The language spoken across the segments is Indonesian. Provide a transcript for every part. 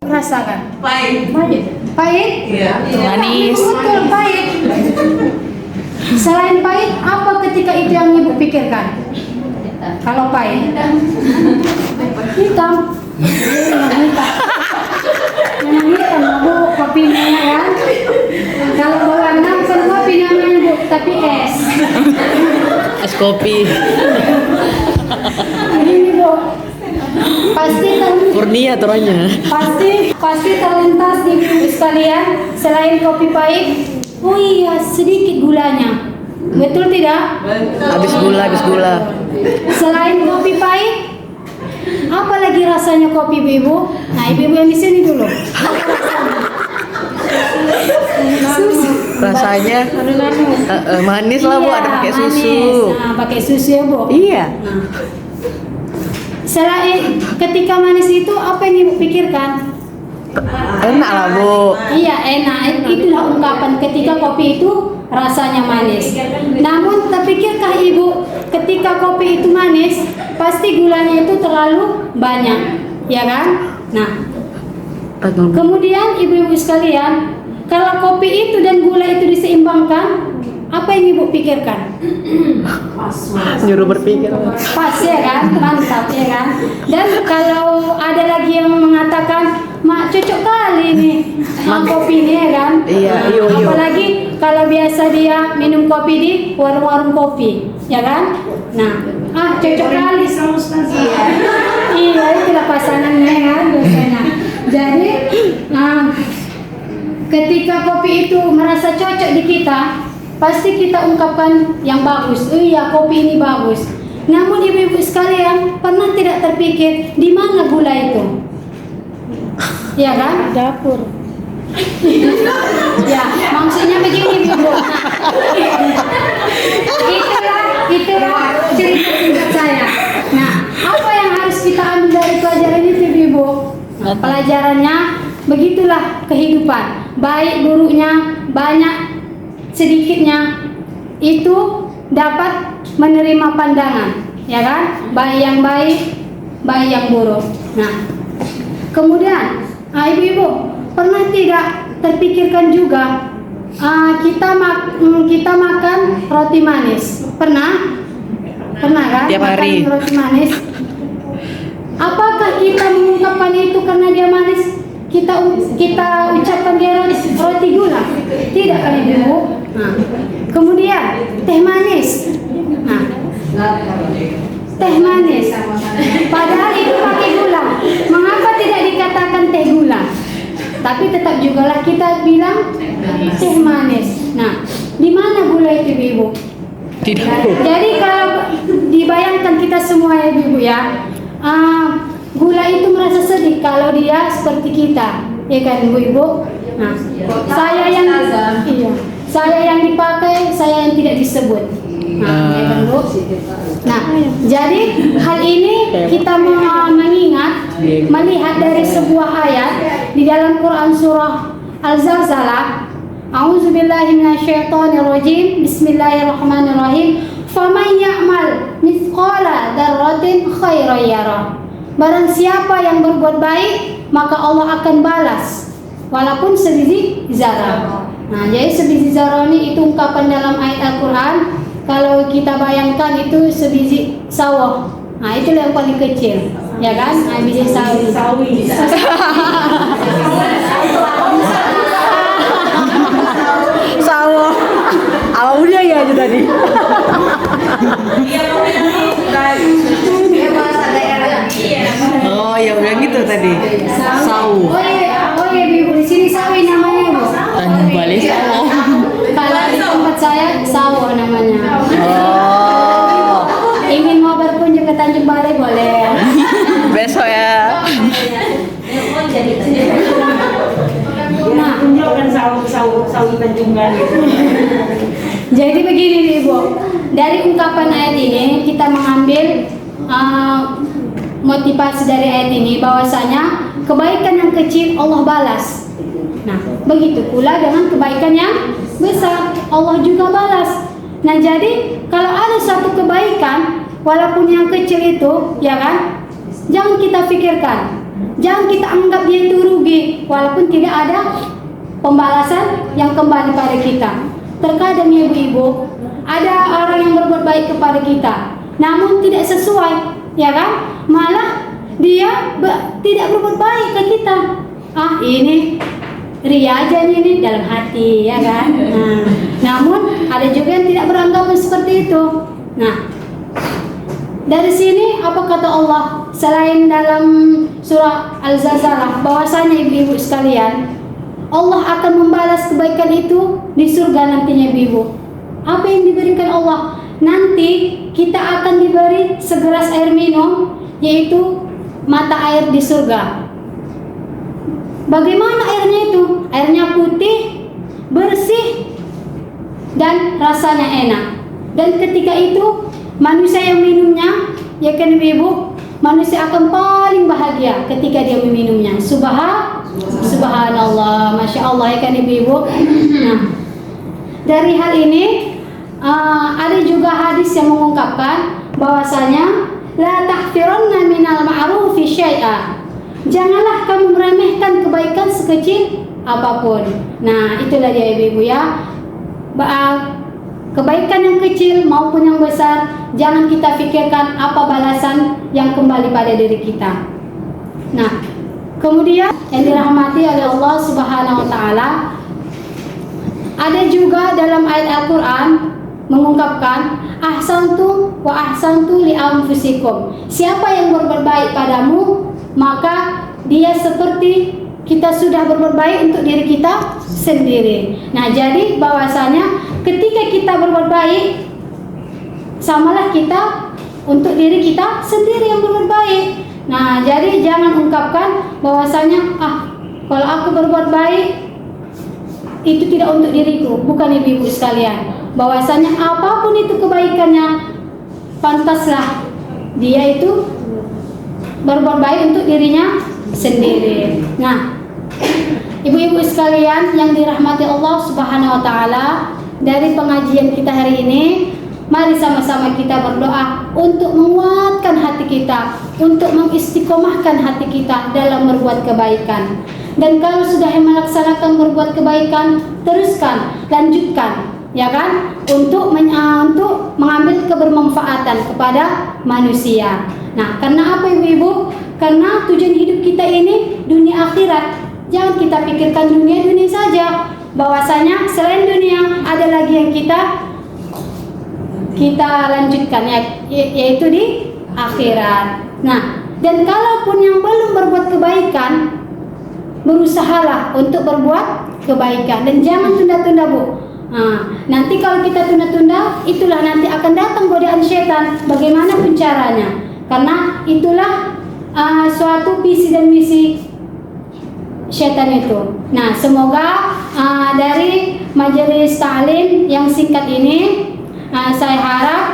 Rasakan. Pahit. Pahit? Iya. Manis. Betul, pahit. Selain pahit, apa ketika itu yang ibu pikirkan? Kalau pahit, hitam. Memang hitam, bu, kopinya ya kan? Kalau berwarna bukan kopi namanya bu, tapi es. Es kopi. Ini bu, Kurnia turunnya. pasti terlintas di ibu sekalian. Selain kopi pahit, oh iya sedikit gulanya. Betul tidak? Habis gula. Selain kopi pahit, apa lagi rasanya kopi ibu? Nah ibu yang di sini dulu. Rasanya manis lah bu, Iya, ada pakai manis. susu. Nah, pakai susu ya bu. Iya. Nah. Selain ketika manis itu apa yang ibu pikirkan? Enak lah bu. Iya enak, itulah ungkapan ketika kopi itu rasanya manis. Namun terpikirkah ibu ketika kopi itu manis, pasti gulanya itu terlalu banyak, ya kan? Nah, kemudian ibu-ibu sekalian, kalau kopi itu dan gula itu diseimbangkan, apa yang ibu pikirkan? Nyuruh berpikir. Pas ya kan, mantap ya kan. Dan kalau ada lagi yang mengatakan, mak cocok kali nih kopi ini ya kan. Iya, iyo. Apalagi kalau biasa dia minum kopi di warung-warung kopi, ya kan. Nah, cocok kali. Iya, itulah pasangannya kan biasanya. Jadi, ketika kopi itu merasa cocok di kita, pasti kita ungkapkan yang bagus. Oh iya, kopi ini bagus. Namun ibu-ibu sekalian, pernah tidak terpikir di mana gula itu? Ya kan? Dapur. Ya, maksudnya begini ibu. Itulah cerita singkat saya. Nah, apa yang harus kita ambil dari pelajaran itu ibu? Nah, pelajarannya begitulah kehidupan. Baik buruknya, banyak sedikitnya itu dapat menerima pandangan, ya kan? Baik yang baik, baik yang buruk. Nah, kemudian ibu-ibu pernah tidak terpikirkan juga kita makan roti manis? Pernah kan? Tiap hari. Makan roti manis. Apakah kita mengungkapkan itu karena dia manis? Kita ucapkan dia roti gula? Tidak kan ibu? Nah, kemudian teh manis. Nah, teh manis. Padahal itu pakai gula. Mengapa tidak dikatakan teh gula? Tapi tetap juga lah kita bilang teh manis. Nah, di mana gula itu ibu? Tidak. Jadi kalau dibayangkan kita semua ya ibu ya, gula itu merasa sedih kalau dia seperti kita, ya kan ibu? Nah, saya yang dipakai, saya yang tidak disebut. Nah, ya kan bu? Nah, jadi hal ini kita melihat dari sebuah ayat di dalam Quran surah Al-Zalzalah. A'udzubillahi minasyaitonirrajim. Bismillahirrahmanirrahim. Faman ya'mal mithqala dzarratin khairan yarah. Barang siapa yang berbuat baik, maka Allah akan balas walaupun sebiji zarah. Nah, jadi sebiji zarah ini itu ungkapan dalam ayat Al-Quran. Kalau kita bayangkan itu sebiji sawah. Nah, itu yang paling kecil, ya kan? Nah, biji sawi. Sawah. Aulia ya aja tadi. Oh ya udah gitu tadi. Sawu. Oh iya ibu, di sini sawi namanya bu. Tanjung Balai sawo. Kalau di tempat saya sawo namanya. Oh. Ingin mau berkunjung ke Tanjung Balai boleh. Besok ya. Nah, Tunjukkan sawi Tanjungan gitu. jadi begini nih ibu. Dari ungkapan ayat ini kita mengambil motivasi dari ayat ini bahwasanya kebaikan yang kecil Allah balas. Nah, begitu pula dengan kebaikan yang besar Allah juga balas. Nah, jadi kalau ada satu kebaikan walaupun yang kecil itu, ya kan? Jangan kita pikirkan. Jangan kita anggap dia itu rugi, walaupun tidak ada pembalasan yang kembali pada kita. Terkadang ibu-ibu, ada orang yang berbuat baik kepada kita, namun tidak sesuai, ya kan? Malah dia tidak berbuat baik ke kita. Ini ria aja ini dalam hati, ya kan? Nah, namun ada juga yang tidak beranggapan seperti itu. Nah, dari sini apa kata Allah selain dalam surah Al-Zalzalah bahwasanya ibu-ibu sekalian, Allah akan membalas kebaikan itu di surga nantinya ibu-ibu. Apa yang diberikan Allah? Nanti kita akan diberi segelas air minum, yaitu mata air di surga. Bagaimana airnya itu? Airnya putih, bersih, dan rasanya enak. Dan ketika itu manusia yang minumnya, ya kan ibu, manusia akan paling bahagia ketika dia meminumnya. Subhanallah, masya Allah, ya kan ibu. Nah, dari hal ini ada juga hadis yang mengungkapkan bahwasanya la tahfiranna minal ma'rufi syai'a. Janganlah kamu meremehkan kebaikan sekecil apapun. Nah, itulah dia ibu-ibu ya. Kebaikan yang kecil maupun yang besar, jangan kita pikirkan apa balasan yang kembali pada diri kita. Nah, kemudian yang dirahmati oleh Allah Subhanahu wa taala, ada juga dalam ayat Al-Qur'an mengungkapkan ahsantu wa ahsantu li anfusikum. Siapa yang berbuat baik padamu, maka dia seperti kita sudah berbuat baik untuk diri kita sendiri. Nah, jadi bahwasanya ketika kita berbuat baik, samalah kita untuk diri kita sendiri yang berbuat baik. Nah, jadi jangan ungkapkan bahwasanya kalau aku berbuat baik itu tidak untuk diriku. Bukan ibu-ibu sekalian. Bahwasanya apapun itu kebaikannya, pantaslah dia itu berbuat baik untuk dirinya sendiri. Nah, ibu-ibu sekalian yang dirahmati Allah Subhanahu wa taala, dari pengajian kita hari ini, mari sama-sama kita berdoa untuk menguatkan hati kita, untuk mengistiqomahkan hati kita dalam berbuat kebaikan. Dan kalau sudah melaksanakan berbuat kebaikan, teruskan, lanjutkan, ya kan? Untuk mengambil kebermanfaatan kepada manusia. Nah, karena apa ibu-ibu? Karena tujuan hidup kita ini dunia akhirat. Jangan kita pikirkan dunia saja. Bahwasanya selain dunia ada lagi yang kita lanjutkan, yaitu di akhirat. Nah, dan kalaupun yang belum berbuat kebaikan, berusahalah untuk berbuat kebaikan dan jangan tunda-tunda, Bu. Nanti kalau kita tunda-tunda, itulah nanti akan datang godaan setan. Bagaimanapun caranya, karena itulah suatu visi dan misi setan itu. Nah, semoga dari majelis ta'lim yang singkat ini, saya harap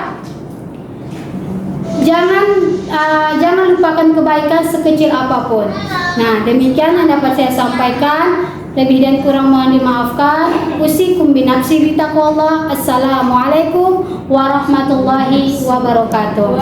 jangan lupakan kebaikan sekecil apapun. Nah, demikian yang dapat saya sampaikan. Lebih dan kurang mohon dimaafkan. Usikum binafsi bitaqwallah. Assalamualaikum warahmatullahi wabarakatuh.